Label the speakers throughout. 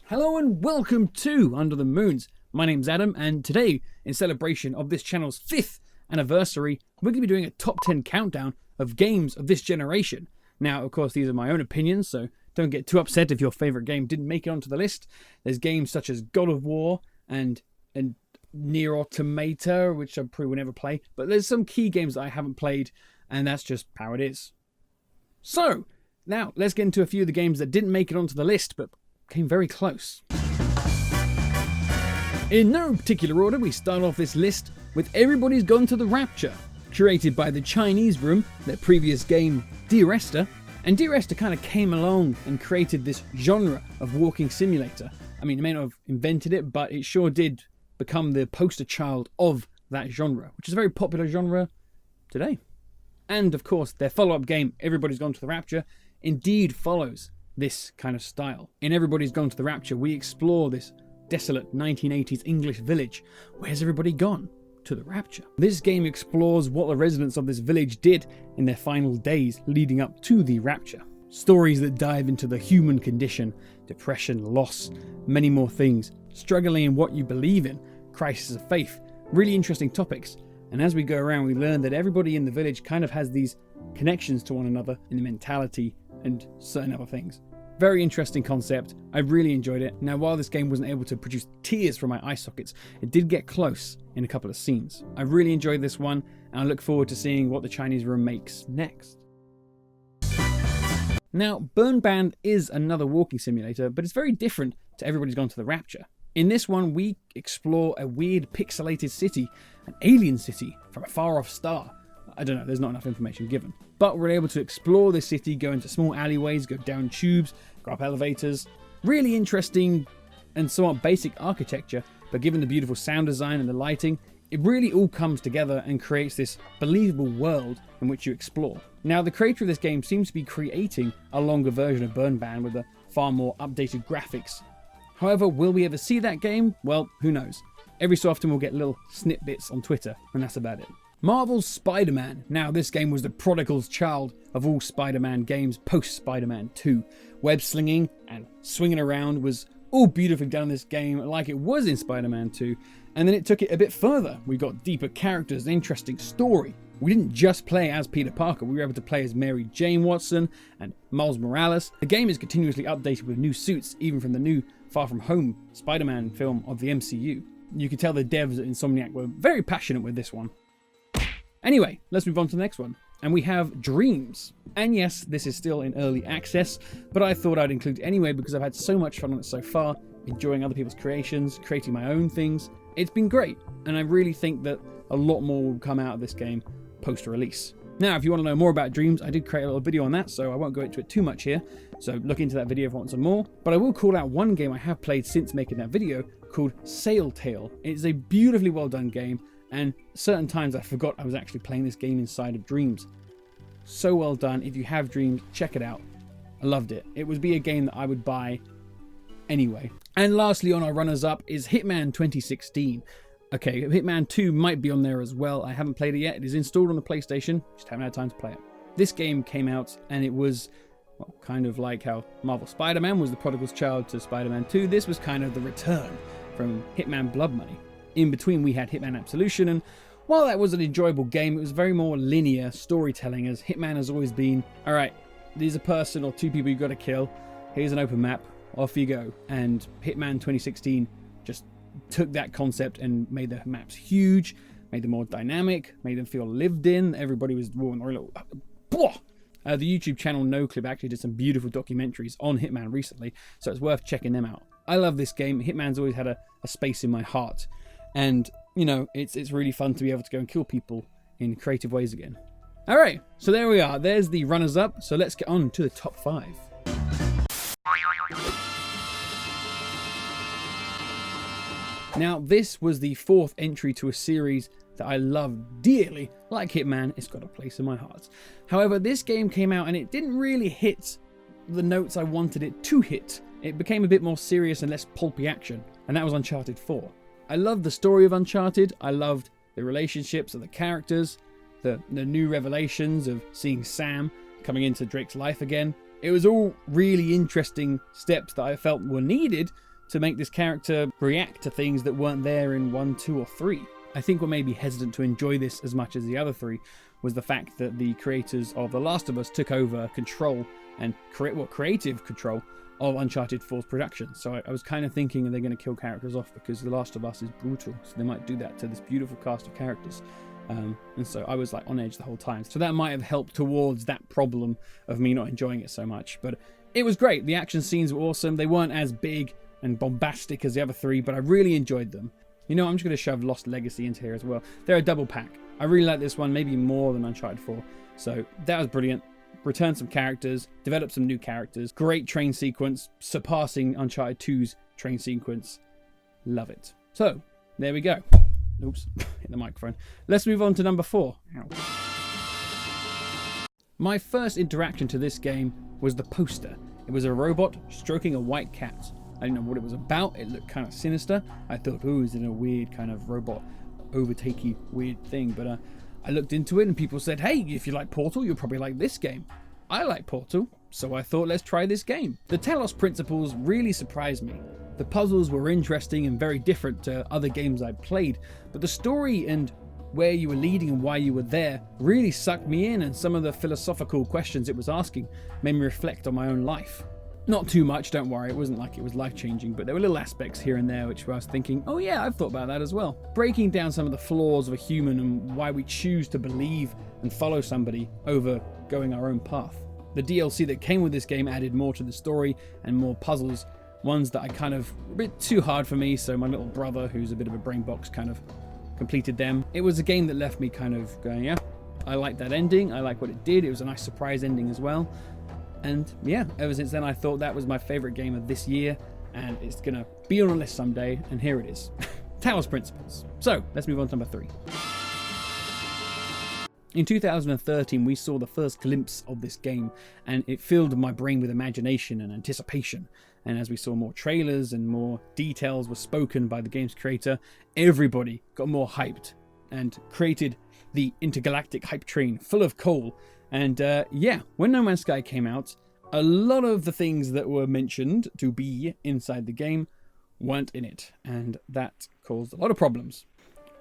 Speaker 1: Hello and welcome to Under the Moons. My name's Adam, and today, in celebration of this channel's 5th anniversary, we're going to be doing a top 10 countdown of games of this generation. Now, of course, these are my own opinions, so don't get too upset if your favourite game didn't make it onto the list. There's games such as God of War and Nier Automata, which I probably will never play, but there's some key games that I haven't played, and that's just how it is. So, now, let's get into a few of the games that didn't make it onto the list, but came very close. In no particular order, we start off this list with Everybody's Gone to the Rapture, created by the Chinese Room, their previous game Dear Esther, and Dear Esther kind of came along and created this genre of walking simulator. I mean, it may not have invented it, but it sure did become the poster child of that genre, which is a very popular genre today. And of course, their follow-up game, Everybody's Gone to the Rapture, indeed follows this kind of style. In Everybody's Gone to the Rapture, we explore this desolate 1980s English village. Where's everybody gone? To the Rapture. This game explores what the residents of this village did in their final days leading up to the Rapture. Stories that dive into the human condition, depression, loss, many more things, struggling in what you believe in, crisis of faith, really interesting topics. And as we go around, we learn that everybody in the village kind of has these connections to one another in the mentality and certain other things. Very interesting concept. I really enjoyed it. Now, while this game wasn't able to produce tears from my eye sockets, it did get close in a couple of scenes. I really enjoyed this one, and I look forward to seeing what the Chinese Room makes next. Now, Burn Band is another walking simulator, but it's very different to Everybody's Gone to the Rapture. In this one, we explore a weird pixelated city, an alien city from a far-off star. I don't know, there's not enough information given. But we're able to explore this city, go into small alleyways, go down tubes, go up elevators. Really interesting and somewhat basic architecture, but given the beautiful sound design and the lighting, it really all comes together and creates this believable world in which you explore. Now, the creator of this game seems to be creating a longer version of Burn Band with a far more updated graphics. However, will we ever see that game? Well, who knows. Every so often we'll get little snippets on Twitter, and that's about it. Marvel's Spider-Man. Now, this game was the prodigal's child of all Spider-Man games post-Spider-Man 2. Web slinging and swinging around was all beautifully done in this game like it was in Spider-Man 2. And then it took it a bit further. We got deeper characters, an interesting story. We didn't just play as Peter Parker, we were able to play as Mary Jane Watson and Miles Morales. The game is continuously updated with new suits, even from the new Far From Home Spider-Man film of the MCU. You could tell the devs at Insomniac were very passionate with this one. Anyway, let's move on to the next one. And we have Dreams. And yes, this is still in early access, but I thought I'd include it anyway because I've had so much fun on it so far, enjoying other people's creations, creating my own things. It's been great, and I really think that a lot more will come out of this game post-release. Now, if you want to know more about Dreams, I did create a little video on that, so I won't go into it too much here, so look into that video if you want some more. But I will call out one game I have played since making that video called Sail Tale. It's a beautifully well done game, and certain times I forgot I was actually playing this game inside of Dreams. So well done. If you have Dreams, check it out. I loved it. It would be a game that I would buy anyway. And lastly on our runners-up is Hitman 2016. Okay, Hitman 2 might be on there as well. I haven't played it yet. It is installed on the PlayStation. Just haven't had time to play it. This game came out and it was kind of like how Marvel Spider-Man was the prodigal's child to Spider-Man 2. This was kind of the return from Hitman Blood Money. In between, we had Hitman Absolution, and while that was an enjoyable game, it was very more linear storytelling, as Hitman has always been, alright, there's a person or two people you've got to kill, here's an open map, off you go. And Hitman 2016 just took that concept and made the maps huge, made them more dynamic, made them feel lived in. Everybody was the YouTube channel NoClip actually did some beautiful documentaries on Hitman recently, so it's worth checking them out. I love this game. Hitman's always had a space in my heart. And, you know, it's really fun to be able to go and kill people in creative ways again. Alright, so there we are. There's the runners-up. So let's get on to the top 5. Now, this was the 4th entry to a series that I love dearly. Like Hitman, it's got a place in my heart. However, this game came out and it didn't really hit the notes I wanted it to hit. It became a bit more serious and less pulpy action, and that was Uncharted 4. I loved the story of Uncharted. I loved the relationships of the characters, the new revelations of seeing Sam coming into Drake's life again. It was all really interesting steps that I felt were needed to make this character react to things that weren't there in 1, 2, or 3. I think what made me hesitant to enjoy this as much as the other 3 was the fact that the creators of The Last of Us took over control and creative control of Uncharted 4's production. So I was kind of thinking, are they going to kill characters off, because The Last of Us is brutal, so they might do that to this beautiful cast of characters. And so I was like on edge the whole time. So that might have helped towards that problem of me not enjoying it so much. But it was great. The action scenes were awesome. They weren't as big and bombastic as the other 3, but I really enjoyed them. You know, I'm just going to shove Lost Legacy into here as well. They're a double pack. I really like this one, maybe more than Uncharted 4. So that was brilliant. Returned some characters, developed some new characters. Great train sequence, surpassing Uncharted 2's train sequence. Love it. So, there we go. Oops, hit the microphone. Let's move on to number 4. Ow. My first interaction to this game was the poster. It was a robot stroking a white cat. I didn't know what it was about. It looked kind of sinister. I thought, oh, is it a weird kind of robot overtakey weird thing? But I looked into it and people said, hey, if you like Portal, you'll probably like this game. I like Portal, so I thought, let's try this game. The Talos principles really surprised me. The puzzles were interesting and very different to other games I've played, but the story and where you were leading and why you were there really sucked me in, and some of the philosophical questions it was asking made me reflect on my own life. Not too much, don't worry, it wasn't like it was life-changing, but there were little aspects here and there which I was thinking, oh yeah, I've thought about that as well. Breaking down some of the flaws of a human and why we choose to believe and follow somebody over going our own path. The DLC that came with this game added more to the story and more puzzles, ones that I kind of, a bit too hard for me, so my little brother, who's a bit of a brain box, kind of completed them. It was a game that left me kind of going, yeah, I like that ending, I like what it did, it was a nice surprise ending as well. And yeah, ever since then I thought that was my favourite game of this year, and it's going to be on a list someday, and here it is. Talos Principles. So, let's move on to number 3. In 2013, we saw the first glimpse of this game, and it filled my brain with imagination and anticipation. And as we saw more trailers and more details were spoken by the game's creator, everybody got more hyped and created the intergalactic hype train full of coal. And yeah, when No Man's Sky came out, a lot of the things that were mentioned to be inside the game weren't in it, and that caused a lot of problems.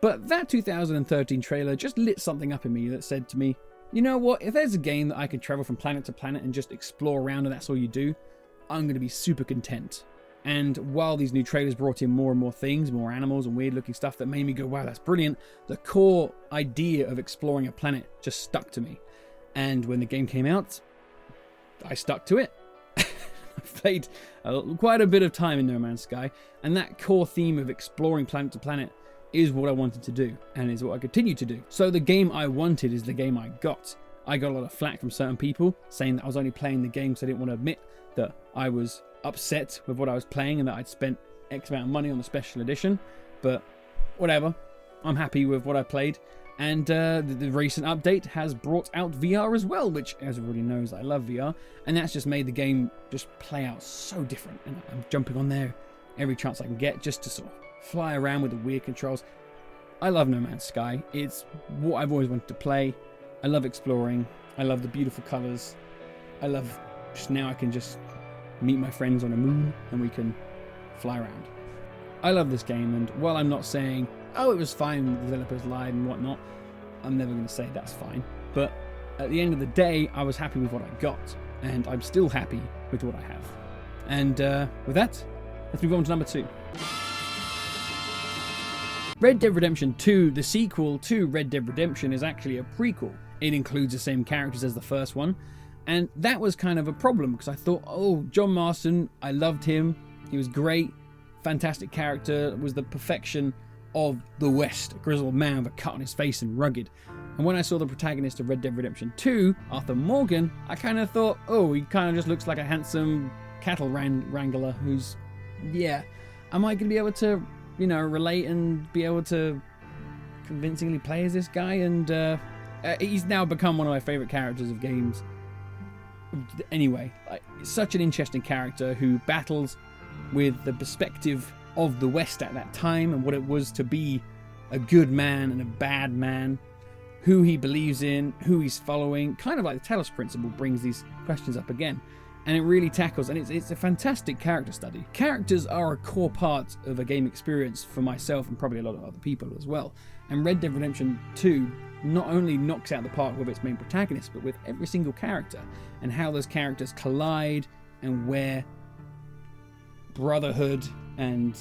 Speaker 1: But that 2013 trailer just lit something up in me that said to me, you know what, if there's a game that I can travel from planet to planet and just explore around and that's all you do, I'm going to be super content. And while these new trailers brought in more and more things, more animals and weird looking stuff that made me go, wow, that's brilliant, the core idea of exploring a planet just stuck to me. And when the game came out, I stuck to it. I've played quite a bit of time in No Man's Sky, and that core theme of exploring planet to planet is what I wanted to do, and is what I continue to do. So the game I wanted is the game I got. I got a lot of flack from certain people, saying that I was only playing the game because I didn't want to admit that I was upset with what I was playing and that I'd spent X amount of money on the special edition. But whatever, I'm happy with what I played. And the recent update has brought out VR as well, which, as everybody knows, I love VR. And that's just made the game just play out so different. And I'm jumping on there every chance I can get just to sort of fly around with the weird controls. I love No Man's Sky. It's what I've always wanted to play. I love exploring. I love the beautiful colours. I love just now I can just meet my friends on a moon and we can fly around. I love this game, and while I'm not saying, oh, it was fine, the developers lied and whatnot, I'm never going to say that's fine. But at the end of the day, I was happy with what I got, and I'm still happy with what I have. And with that, let's move on to number 2. Red Dead Redemption 2, the sequel to Red Dead Redemption, is actually a prequel. It includes the same characters as the first one, and that was kind of a problem because I thought, oh, John Marston, I loved him, he was great, fantastic character, was the perfection of the West, a grizzled man with a cut on his face and rugged. And when I saw the protagonist of Red Dead Redemption 2, Arthur Morgan, I kind of thought, oh, he kind of just looks like a handsome cattle wrangler who's, yeah, am I going to be able to, you know, relate and be able to convincingly play as this guy? And he's now become one of my favourite characters of games. Anyway, like, such an interesting character who battles with the perspective of the West at that time and what it was to be a good man and a bad man, who he believes in, who he's following. Kind of like the Talos principle brings these questions up again. And it really tackles, and it's a fantastic character study. Characters are a core part of a game experience for myself and probably a lot of other people as well. And Red Dead Redemption 2 not only knocks out the park with its main protagonist, but with every single character, and how those characters collide, and where brotherhood and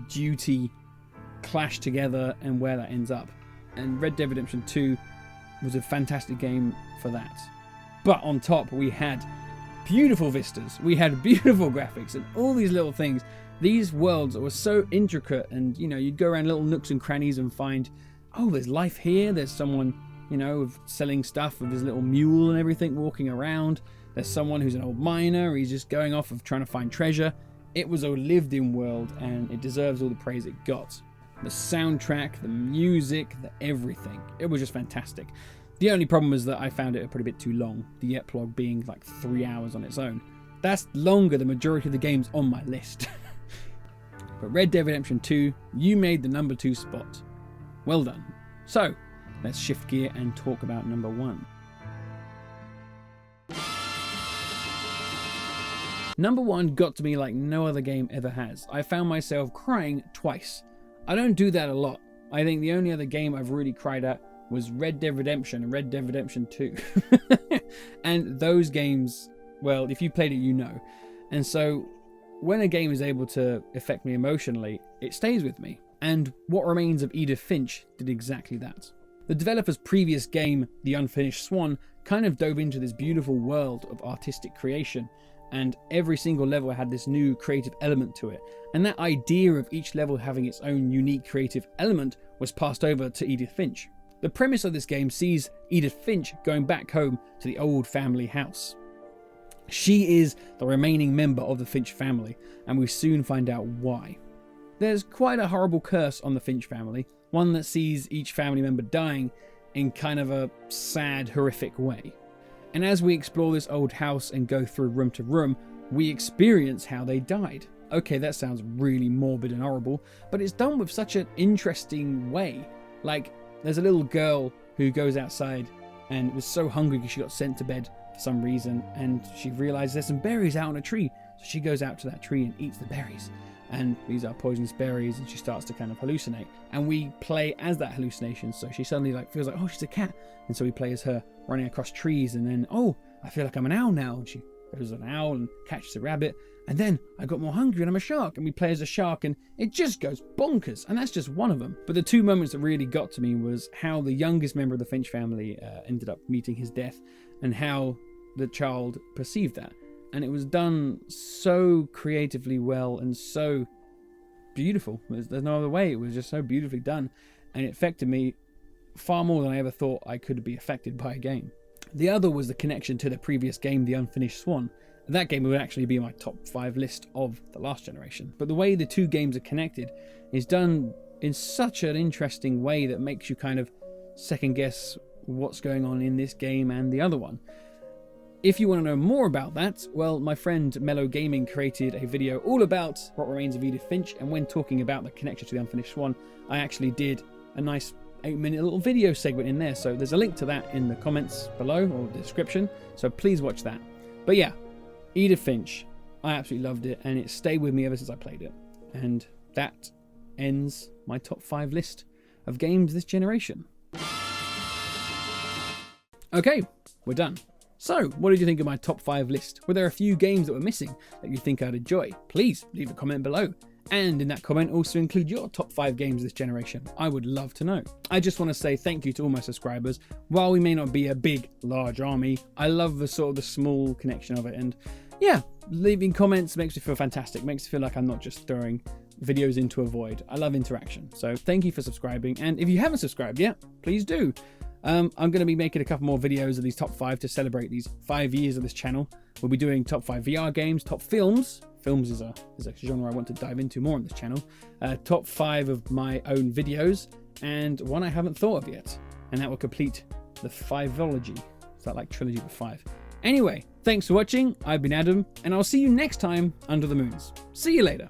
Speaker 1: duty clash together, and where that ends up. And Red Dead Redemption 2 was a fantastic game for that. But on top, we had beautiful vistas, we had beautiful graphics, and all these little things. These worlds were so intricate, and you'd go around little nooks and crannies and find, oh, there's life here, there's someone, selling stuff with his little mule and everything, walking around. There's someone who's an old miner, he's just going off of trying to find treasure. It was a lived-in world, and it deserves all the praise it got. The soundtrack, the music, the everything. It was just fantastic. The only problem was that I found it a pretty bit too long, the epilogue being like 3 hours on its own. That's longer than the majority of the games on my list. But Red Dead Redemption 2, you made the number 2 spot. Well done. So, let's shift gear and talk about number 1. Number 1 got to me like no other game ever has. I found myself crying twice. I don't do that a lot. I think the only other game I've really cried at was Red Dead Redemption and Red Dead Redemption 2. And those games, well, if you played it, you know. And so when a game is able to affect me emotionally, it stays with me. And What Remains of Edith Finch did exactly that. The developer's previous game, The Unfinished Swan, kind of dove into this beautiful world of artistic creation, and every single level had this new creative element to it. And that idea of each level having its own unique creative element was passed over to Edith Finch. The premise of this game sees Edith Finch going back home to the old family house. She is the remaining member of the Finch family, and we soon find out why. There's quite a horrible curse on the Finch family, one that sees each family member dying in kind of a sad, horrific way. And as we explore this old house and go through room to room, we experience how they died. Okay, that sounds really morbid and horrible, but it's done with such an interesting way. Like, there's a little girl who goes outside and was so hungry because she got sent to bed for some reason, and she realizes there's some berries out on a tree. So she goes out to that tree and eats the berries. And these are poisonous berries, and she starts to kind of hallucinate. And we play as that hallucination, so she suddenly feels like, oh, she's a cat. And so we play as her running across trees, and then, oh, I feel like I'm an owl now. And she goes as an owl and catches a rabbit. And then I got more hungry and I'm a shark, and we play as a shark, and it just goes bonkers. And that's just one of them. But the two moments that really got to me was how the youngest member of the Finch family ended up meeting his death, and how the child perceived that. And it was done so creatively well and so beautiful. There's no other way. It was just so beautifully done. And it affected me far more than I ever thought I could be affected by a game. The other was the connection to the previous game, The Unfinished Swan. That game would actually be my top 5 list of the last generation. But the way the two games are connected is done in such an interesting way that makes you kind of second guess what's going on in this game and the other one. If you want to know more about that, well, my friend Mellow created a video all about What Remains of Edith Finch, and when talking about the connection to The Unfinished Swan, I actually did a nice 8-minute little video segment in there, so there's a link to that in the comments below, or the description, so please watch that. But yeah, Edith Finch, I absolutely loved it, and it stayed with me ever since I played it. And that ends my top 5 list of games this generation. Okay, we're done. So, what did you think of my top 5 list? Were there a few games that were missing that you think I'd enjoy? Please leave a comment below. And in that comment, also include your top 5 games this generation. I would love to know. I just want to say thank you to all my subscribers. While we may not be a big, large army, I love the sort of the small connection of it. And yeah, leaving comments makes me feel fantastic. Makes me feel like I'm not just throwing videos into a void. I love interaction. So thank you for subscribing. And if you haven't subscribed yet, please do. I'm going to be making a couple more videos of these top 5 to celebrate these 5 years of this channel. We'll be doing top 5 VR games, top films. Films is a genre I want to dive into more on this channel. Top 5 of my own videos, and one I haven't thought of yet. And that will complete the 5-ology. Is that like trilogy of 5? Anyway, thanks for watching. I've been Adam, and I'll see you next time under the moons. See you later.